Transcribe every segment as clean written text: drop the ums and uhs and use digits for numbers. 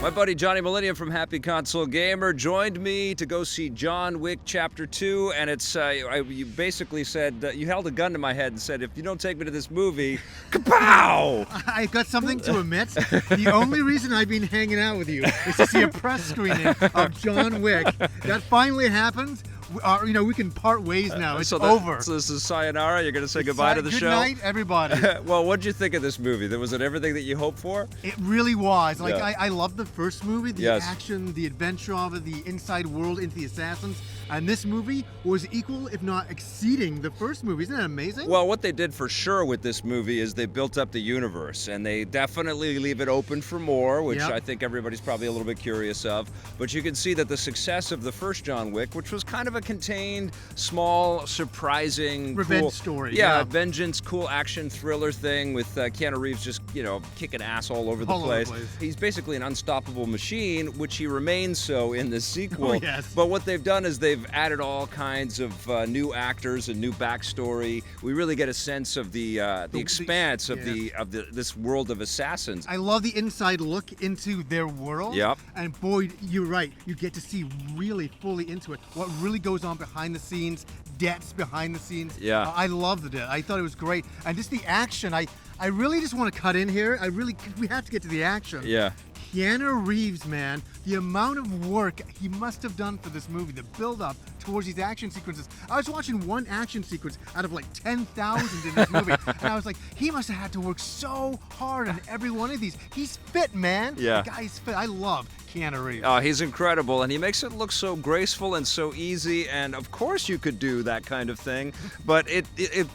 My buddy Johnny Millennium from Happy Console Gamer joined me to go see John Wick Chapter 2, and it's you basically said, you held a gun to my head and said, if you don't take me to this movie, kapow! I got something to admit. The only reason I've been hanging out with you is to see a press screening of John Wick. That finally happened. We can part ways now. It's over. So this is sayonara? You're going to say goodbye to the show? Good night, everybody. Well, what did you think of this movie? Was it everything that you hoped for? It really was. Like, Yeah. I loved the first movie, the Yes. action, the adventure of it, the inside world into the assassins. And this movie was equal, if not exceeding, the first movie. Isn't that amazing? Well, what they did for sure with this movie is they built up the universe, and they definitely leave it open for more, which Yep. I think everybody's probably a little bit curious of. But you can see that the success of the first John Wick, which was kind of a contained, small, surprising, Revenge cool story, yeah, yeah. vengeance, cool action thriller thing with Keanu Reeves just, kicking ass all over the All over place. the place. He's basically an unstoppable machine, which he remains so in this sequel. Oh, yes. But what they've done is they've added all kinds of new actors and new backstory. We really get a sense of the expanse of this world of assassins. I love the inside look into their world. Yep. And boy, you're right. You get to see really fully into it. What really goes on behind the scenes, depths behind the scenes. Yeah. I loved it. I thought it was great. And just the action, I really just want to cut in here. We have to get to the action. Yeah. Keanu Reeves, man, the amount of work he must have done for this movie, the build-up towards these action sequences. I was watching one action sequence out of like 10,000 in this movie, and I was like, he must have had to work so hard on every one of these. He's fit, man. Yeah. The guy's fit. I love Keanu Reeves. Oh, he's incredible, and he makes it look so graceful and so easy, and of course you could do that kind of thing, but it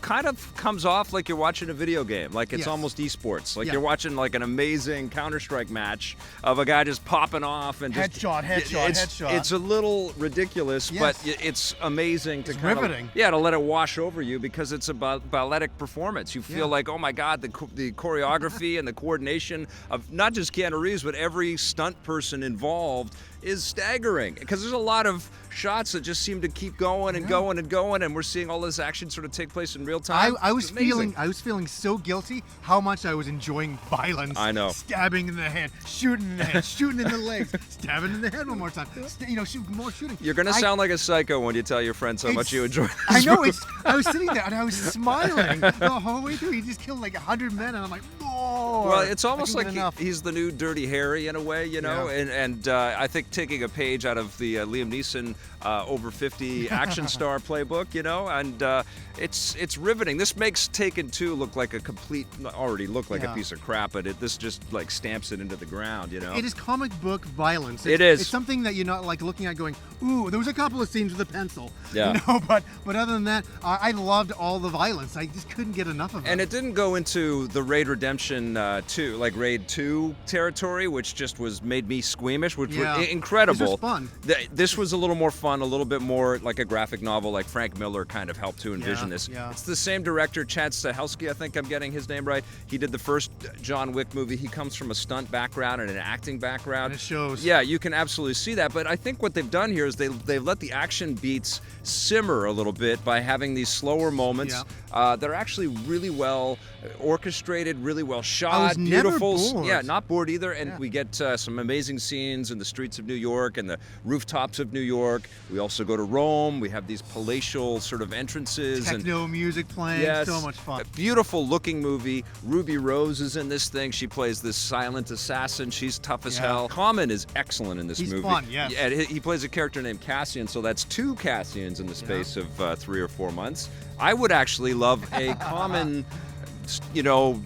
kind of comes off like you're watching a video game, like it's Yes. almost esports, like Yeah. you're watching like an amazing Counter-Strike match of a guy just popping off and just... Headshot. It's a little ridiculous, Yes. but it's amazing to It's kind riveting. to let it wash over you because it's a balletic performance. You feel Yeah. like, oh my God, the choreography and the coordination of not just Keanu Reeves, but every stunt person involved is staggering because there's a lot of shots that just seem to keep going and going and going, and we're seeing all this action sort of take place in real time. I was It's amazing. feeling so guilty how much I was enjoying violence. I know. Stabbing in the head, shooting in the head, shooting in the legs, stabbing in the head one more time. More shooting. You're gonna sound like a psycho when you tell your friends how much you enjoy this I know. movie. I was sitting there and I was smiling the whole way through. He just killed like 100 men, and I'm like, more. Well, it's almost I like can't get enough. he's the new Dirty Harry in a way, Yeah. and I think taking a page out of the Liam Neeson over 50 action star playbook, and it's riveting. This makes Taken 2 look like a Yeah. piece of crap, but this just like stamps it into the ground, It is comic book violence. It is. It's something that you're not like looking at going, ooh, there was a couple of scenes with a pencil. Yeah. But other than that, I loved all the violence. I just couldn't get enough of it. And it didn't go into the Raid Redemption 2, like Raid 2 territory, which just made me squeamish, which Yeah. was incredible. This was fun. This was a little more fun, a little bit more like a graphic novel, like Frank Miller kind of helped to envision this. yeah. It's the same director, Chad Stahelski, I think I'm getting his name right. He did the first John Wick movie. He comes from a stunt background and an acting background. And it shows. Yeah, you can absolutely see that. But I think what they've done here is they've let the action beats simmer a little bit by having these slower moments. They're actually really well orchestrated, really well shot, I was never beautiful. bored. Yeah, not bored either. And Yeah. we get some amazing scenes in the streets of New York and the rooftops of New York. We also go to Rome. We have these palatial sort of entrances and Techno music playing. yes, So much fun. a beautiful looking movie. Ruby Rose is in this thing. She plays this silent assassin. She's tough as Yeah. hell. Common is excellent in this He's movie. fun, yes. Yeah, he plays a character named Cassian, so that's 2 Cassians in the space of 3 or 4 months. I would actually love a Common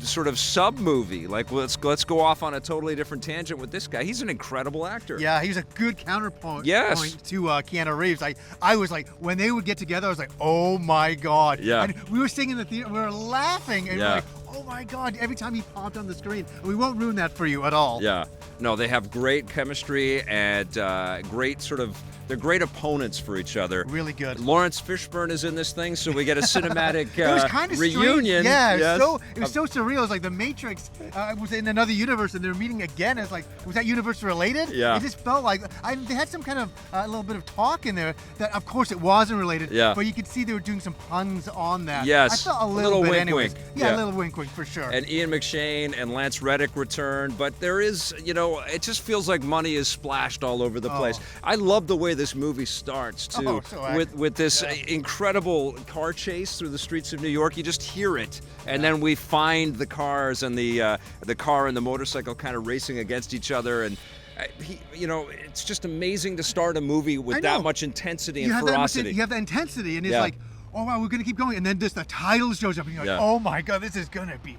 sort of sub movie. Like let's go off on a totally different tangent with this guy. He's an incredible actor. Yeah, he's a good counterpoint Yes. point to Keanu Reeves. I was like, when they would get together, I was like, oh my God. Yeah. And we were sitting in the theater, we were laughing, and we Yeah. were like, oh my God, every time he popped on the screen. We won't ruin that for you at all. Yeah. No, they have great chemistry and they're great opponents for each other. Really good. Laurence Fishburne is in this thing, so we get a cinematic It was kind of reunion. Strange. Yeah, Yes. it was so surreal. It was like the Matrix was in another universe, and they're meeting again. It's like, was that universe related? Yeah. It just felt like they had some kind of a little bit of talk in there that, of course, it wasn't related. Yeah. But you could see they were doing some puns on that. Yes. I felt a A little little bit, wink, anyways. wink. Yeah, Yeah. a little wink. McQueen for sure. And Ian McShane and Lance Reddick return, but there is, you know, it just feels like money is splashed all over the place. I love the way this movie starts too, with this incredible car chase through the streets of New York. You just hear it, and then we find the cars and the car and the motorcycle kind of racing against each other, and you know, it's just amazing to start a movie with that much intensity and ferocity. You have that intensity, and it's like, oh wow, we're gonna keep going, and then just the title shows up, and you're like, oh my god, this is gonna be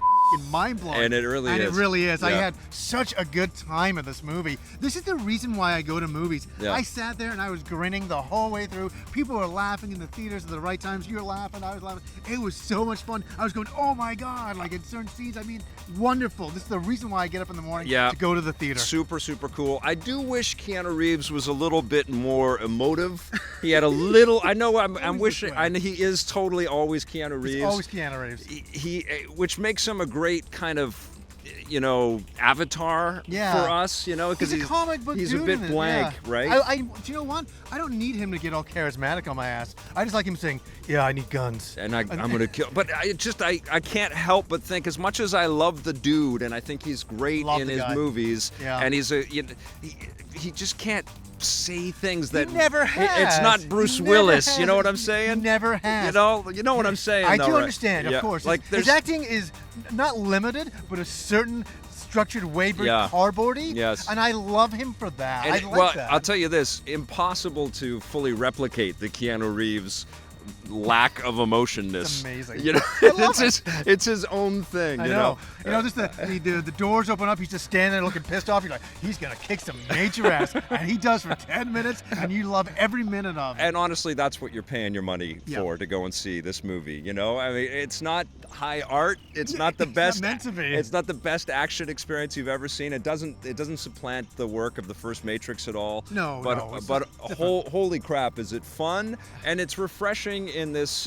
mind-blowing. And it really is. And it really is. I had such a good time at this movie. This is the reason why I go to movies. I sat there and I was grinning the whole way through. People were laughing in the theaters at the right times. You were laughing, I was laughing. It was so much fun. I was going, oh my god, like in certain scenes, I mean, wonderful. This is the reason why I get up in the morning to go to the theater. Super, super cool. I do wish Keanu Reeves was a little bit more emotive. He had a little, I know I'm wishing, he is totally always Keanu Reeves. He's always Keanu Reeves. He which makes him a great kind of, you know, avatar for us, you know, because he's a comic book he's dude a bit blank, right? Do you know what? I don't need him to get all charismatic on my ass. I just like him saying, yeah, I need guns. And I'm going to kill. But I can't help but think, as much as I love the dude, and I think he's great in his movies, and he's he just can't say things that he never has. It's not Bruce Willis, you know what I'm saying? He never has. You know what I'm saying? I do understand, of course. Like his acting is not limited, but a certain structured way, very cardboardy. Yes. And I love him for that. And I like that. I'll tell you this: impossible to fully replicate the Keanu Reeves lack of emotionness. It's amazing. You know, it's his own thing. I know. You know, just the doors open up. He's just standing there looking pissed off. You're like, he's gonna kick some major ass, and he does for 10 minutes, and you love every minute of it. And honestly, that's what you're paying your money for, to go and see this movie. You know, I mean, it's not high art. It's not the best. It's not meant to be. It's not the best action experience you've ever seen. It doesn't supplant the work of the first Matrix at all. No, but holy crap, is it fun, and it's refreshing in this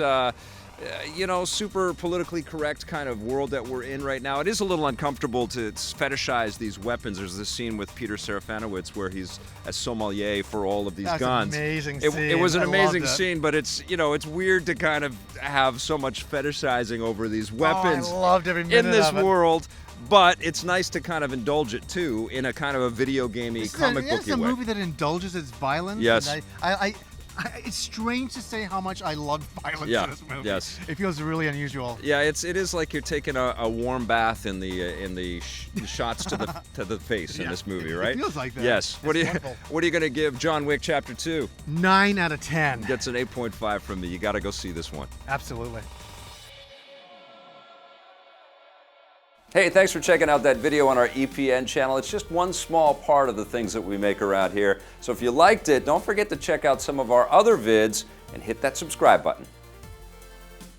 you know, super politically correct kind of world that we're in right now. It is a little uncomfortable to fetishize these weapons. There's this scene with Peter Serafinowicz where he's a sommelier for all of these guns. That's an amazing scene. It was an amazing scene, but it's, you know, it's weird to kind of have so much fetishizing over these weapons I loved every minute in this of it. world. But it's nice to kind of indulge it too in a kind of a video gamey, comic booky way. It's a movie that indulges its violence. Yes. And it's strange to say how much I love violence in this movie. Yes. It feels really unusual. Yeah, it is like you're taking a warm bath in the shots to the face in this movie, right? It feels like that. Yes. What are you going to give John Wick Chapter 2? 9 out of 10. Gets an 8.5 from me. You got to go see this one. Absolutely. Hey, thanks for checking out that video on our EPN channel. It's just one small part of the things that we make around here. So if you liked it, don't forget to check out some of our other vids and hit that subscribe button.